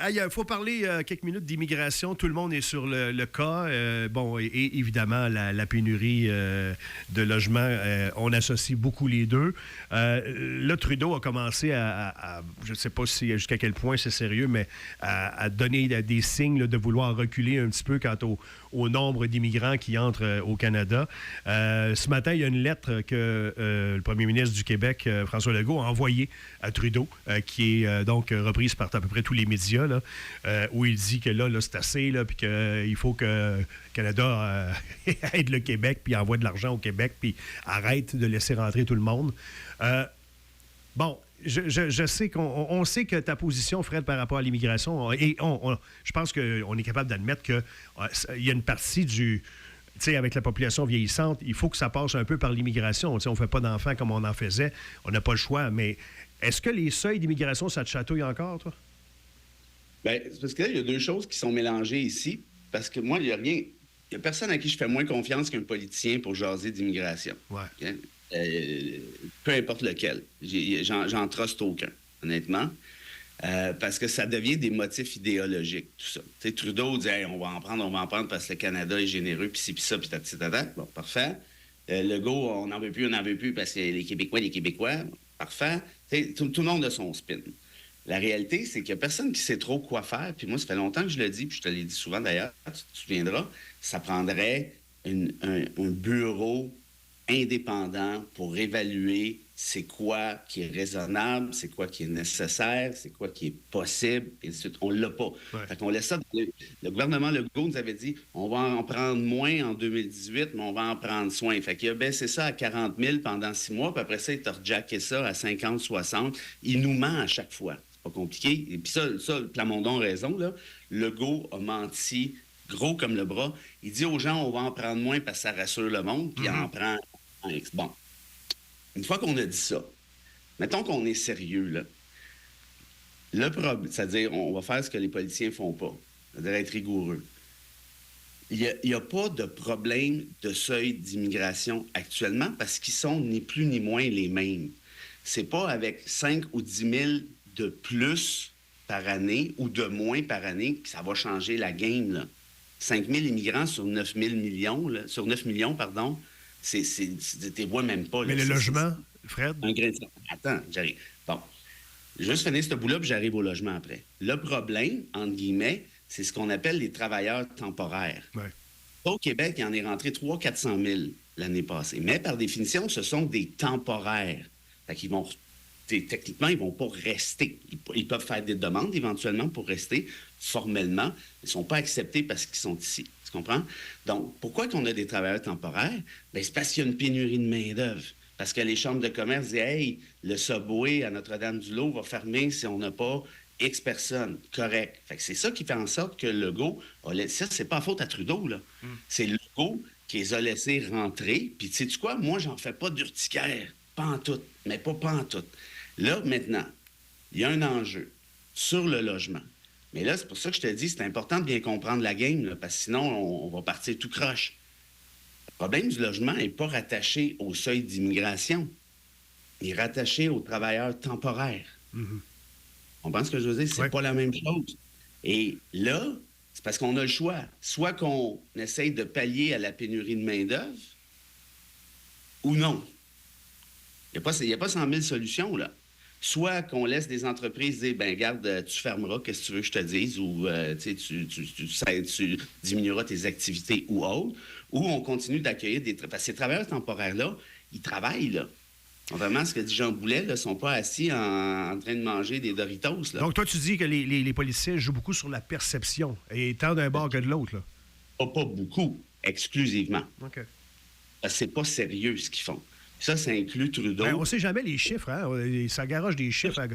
Il faut parler quelques minutes d'immigration. Tout le monde est sur le cas. Et évidemment, la pénurie de logements, on associe beaucoup les deux. Là, Trudeau a commencé je ne sais pas jusqu'à quel point c'est sérieux, mais à donner des signes là, de vouloir reculer un petit peu quant au nombre d'immigrants qui entrent au Canada. Ce matin, il y a une lettre que le premier ministre du Québec, François Legault, a envoyée à Trudeau, qui est donc reprise par à peu près tous les médias, là, où il dit que là c'est assez, puis qu'il faut que le Canada aide le Québec, puis envoie de l'argent au Québec, puis arrête de laisser rentrer tout le monde. Je sais qu'on sait que ta position, Fred, par rapport à l'immigration, et je pense qu'on est capable d'admettre qu'il y a une partie du... Tu sais, avec la population vieillissante, il faut que ça passe un peu par l'immigration. Tu sais, on ne fait pas d'enfants comme on en faisait. On n'a pas le choix. Mais est-ce que les seuils d'immigration, ça te chatouille encore, toi? Bien, c'est parce que là, il y a deux choses qui sont mélangées ici. Parce que moi, il n'y a personne à qui je fais moins confiance qu'un politicien pour jaser d'immigration. Ouais. Okay? Peu importe lequel. J'en truste aucun, honnêtement. Parce que ça devient des motifs idéologiques, tout ça. Tu sais, Trudeau dit hey, on va en prendre parce que le Canada est généreux, puis ci, puis ça, puis tata. Bon, parfait. Legault, on n'en veut plus parce que les Québécois. Parfait. Tout le monde a son spin. La réalité, c'est qu'il n'y a personne qui sait trop quoi faire. Puis moi, ça fait longtemps que je le dis, puis je te l'ai dit souvent d'ailleurs, tu te souviendras, ça prendrait un bureau indépendant pour évaluer c'est quoi qui est raisonnable, c'est quoi qui est nécessaire, c'est quoi qui est possible, et ensuite, on l'a pas. Ouais. Fait qu'on laisse ça. Le gouvernement Legault nous avait dit on va en prendre moins en 2018, mais on va en prendre soin. Fait qu'il a baissé ça à 40 000 pendant 6 mois, puis après ça, il a rejacké ça à 50, 60. Il nous ment à chaque fois. C'est pas compliqué. Et puis ça, Plamondon a raison, là. Legault a menti gros comme le bras. Il dit aux gens on va en prendre moins parce que ça rassure le monde, puis il en prend en X. Bon. Une fois qu'on a dit ça, mettons qu'on est sérieux, là. Le problème, c'est-à-dire, on va faire ce que les politiciens font pas, c'est-à-dire être rigoureux. Il n'y a pas de problème de seuil d'immigration actuellement parce qu'ils sont ni plus ni moins les mêmes. C'est pas avec 5 ou 10 000 de plus par année ou de moins par année que ça va changer la game, là. 5 000 immigrants sur 9 000 millions, là, sur 9 millions, pardon, t'es vois même pas. Là. Mais le logement, Fred? Un grain de sable. Attends, j'arrive. Bon. Juste finir ce bout-là, puis j'arrive au logement après. Le problème, entre guillemets, c'est ce qu'on appelle les travailleurs temporaires. Ouais. Au Québec, il en est rentré 300 000 400 000 l'année passée. Mais par définition, ce sont des temporaires. Fait qu'ils vont... Techniquement, ils ne vont pas rester. Ils peuvent faire des demandes éventuellement pour rester formellement. Ils ne sont pas acceptés parce qu'ils sont ici. Tu comprends? Donc, pourquoi qu'on a des travailleurs temporaires? Bien, c'est parce qu'il y a une pénurie de main-d'œuvre. Parce que les chambres de commerce disent hey, le Subway à Notre-Dame-du-Lot va fermer si on n'a pas X personnes. Correct. Fait que c'est ça qui fait en sorte que Legault ça, c'est pas la faute à Trudeau, là. C'est Legault qui les a laissés rentrer. Puis, tu sais-tu quoi? Moi, j'en fais pas d'urticaire. Pas en tout. Mais pas en tout. Là, maintenant, il y a un enjeu sur le logement. Mais là, c'est pour ça que je te dis, c'est important de bien comprendre la game, là, parce que sinon, on va partir tout croche. Le problème du logement n'est pas rattaché au seuil d'immigration. Il est rattaché aux travailleurs temporaires. On pense ce que je veux dire? C'est pas la même chose. Et là, c'est parce qu'on a le choix. Soit qu'on essaye de pallier à la pénurie de main-d'œuvre, ou non. Il n'y a pas 100 000 solutions, là. Soit qu'on laisse des entreprises dire, ben garde, tu fermeras, qu'est-ce que tu veux que je te dise, ou tu diminueras tes activités ou autres, ou on continue d'accueillir parce que ces travailleurs temporaires-là, ils travaillent, là. Contrairement à ce que dit Jean Boulet, ils ne sont pas assis en train de manger des Doritos, là. Donc, toi, tu dis que les policiers jouent beaucoup sur la perception, et tant d'un bord que de l'autre, là. Pas beaucoup, exclusivement. OK. Parce que c'est pas sérieux, ce qu'ils font. Ça inclut Trudeau. Ben, on ne sait jamais les chiffres, hein? Ça garoche des chiffres. Là,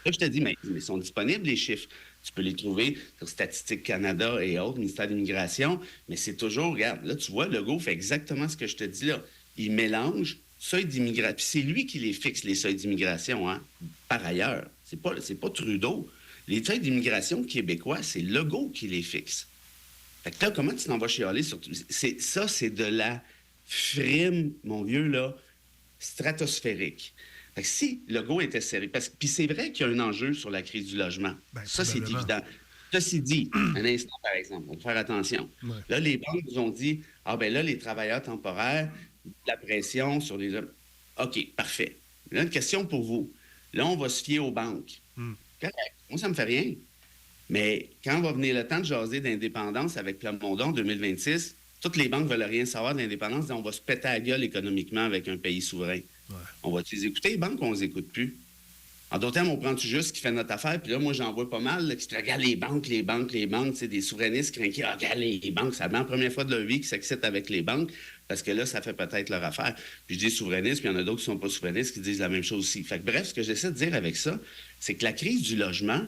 je te dis, mais ils sont disponibles, les chiffres. Tu peux les trouver sur Statistique Canada et autres, ministère de l'Immigration, mais c'est toujours, regarde, là, tu vois, Legault fait exactement ce que je te dis là. Il mélange seuil d'immigration. Puis c'est lui qui les fixe, les seuils d'immigration, hein? Par ailleurs. C'est pas Trudeau. Les seuils d'immigration québécois, c'est Legault qui les fixe. Fait que là, comment tu t'en vas chialer sur... Ça, c'est de la frime, mon vieux, là, stratosphérique. Fait que si Legault était sérieux, puis c'est vrai qu'il y a un enjeu sur la crise du logement. Ben, ça, c'est évident. Ceci dit, un instant, par exemple, on va faire attention. Ouais. Là, les banques nous ont dit, ah ben là, les travailleurs temporaires, la pression sur les... OK, parfait. Là, une question pour vous. Là, on va se fier aux banques. Correct. Moi, ça me fait rien. Mais quand va venir le temps de jaser d'indépendance avec Plamondon en 2026, toutes les banques veulent rien savoir de l'indépendance. On va se péter la gueule économiquement avec un pays souverain. Ouais. On va-tu les écouter, les banques, ou on les écoute plus? En d'autres termes, on prend-tu juste ce qui fait notre affaire? Puis là, moi, j'en vois pas mal là, qui se regarde les banques, c'est des souverainistes qui regardent les banques. C'est la première fois de leur vie qu'ils s'excitent avec les banques parce que là, ça fait peut-être leur affaire. Puis je dis souverainistes, puis il y en a d'autres qui ne sont pas souverainistes qui disent la même chose aussi. Fait que bref, ce que j'essaie de dire avec ça, c'est que la crise du logement,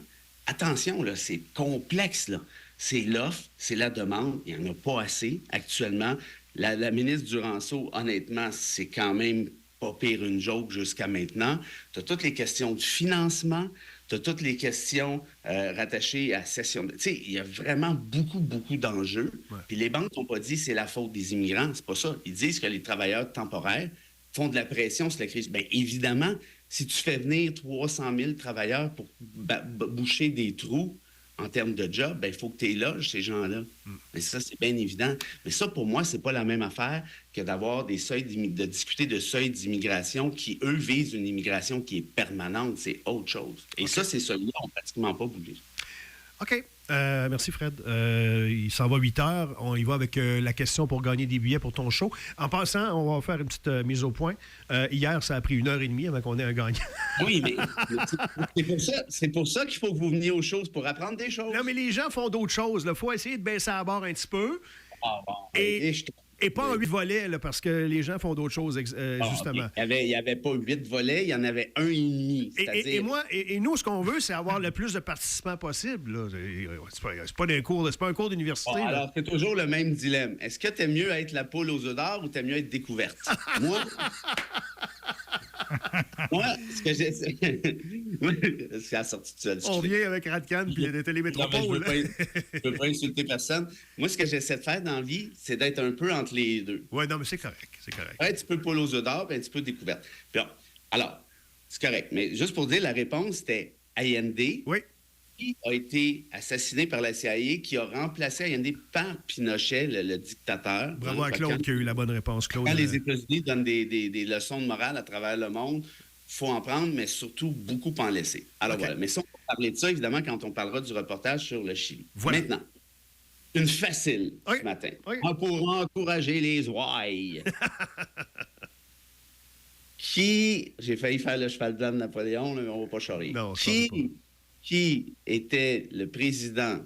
attention, là, c'est complexe, là. C'est l'offre, c'est la demande. Il n'y en a pas assez actuellement. La ministre Duranceau, honnêtement, c'est quand même pas pire une joke jusqu'à maintenant. Tu as toutes les questions de financement, tu as toutes les questions rattachées à cession. Tu sais, il y a vraiment beaucoup, beaucoup d'enjeux. Ouais. Puis les banques n'ont pas dit c'est la faute des immigrants, c'est pas ça. Ils disent que les travailleurs temporaires font de la pression sur la crise. Bien, évidemment, si tu fais venir 300 000 travailleurs pour boucher des trous en termes de job, il faut que tu loges ces gens-là. Mais ça, c'est bien évident. Mais ça, pour moi, c'est pas la même affaire que d'avoir des seuils de discuter de seuils d'immigration qui, eux, visent une immigration qui est permanente. C'est autre chose. Et ça, c'est celui-là, on n'a pratiquement pas bougé. OK. Merci, Fred. Il s'en va 8 heures. On y va avec la question pour gagner des billets pour ton show. En passant, on va faire une petite mise au point. Hier, ça a pris 1h30 avant qu'on ait un gagnant. Oui, mais c'est pour ça qu'il faut que vous veniez aux choses, pour apprendre des choses. Non, mais les gens font d'autres choses. Il faut essayer de baisser la barre un petit peu. Ah, bon. Et pas en 8 volets, là, parce que les gens font d'autres choses, justement. Il n'y avait pas 8 volets, il y en avait 1,5. Et nous, ce qu'on veut, c'est avoir le plus de participants possible. Là. C'est pas un cours d'université. Bon, alors, c'est toujours le même dilemme. Est-ce que tu aimes mieux être la poule aux œufs d'or ou tu aimes mieux être découverte? Moi, ce que j'essaie... c'est la sortie de seul. On vient avec Radcan puis de Télémétropole. Je ne veux pas insulter personne. Moi, ce que j'essaie de faire dans la vie, c'est d'être un peu entre les deux. Oui, non, mais c'est correct. C'est correct. Un petit peu poule aux œufs d'or, puis un petit peu découverte. Bon, alors, c'est correct. Mais juste pour dire, la réponse, c'était Allende. Oui. Qui a été assassiné par la CIA, qui a remplacé Allende par Pinochet, le dictateur. Bravo à Claude qui a eu la bonne réponse. Claude, quand les États-Unis donnent des leçons de morale à travers le monde, il faut en prendre, mais surtout beaucoup en laisser. Alors voilà. Mais ça, on va parler de ça, évidemment, quand on parlera du reportage sur le Chili. Voilà. Maintenant, une facile ce matin. Oui. Pour encourager les ouailles. J'ai failli faire le cheval blanc de Napoléon, mais on ne va pas charrier. Non, qui était le président,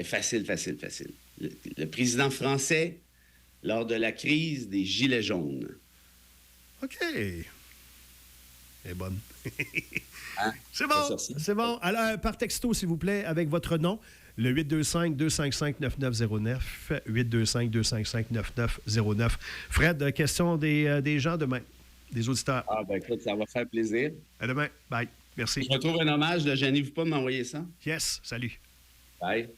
facile. Le président français lors de la crise des Gilets jaunes. OK. Elle est bonne. Hein? C'est bon, c'est bon. Alors, par texto, s'il vous plaît, avec votre nom, le 825-255-9909, 825-255-9909. Fred, question des gens demain, des auditeurs. Ah, ben écoute, ça va faire plaisir. À demain. Bye. Merci. Je retrouve un hommage, gênez-vous pas de m'envoyer ça. Yes, salut. Bye.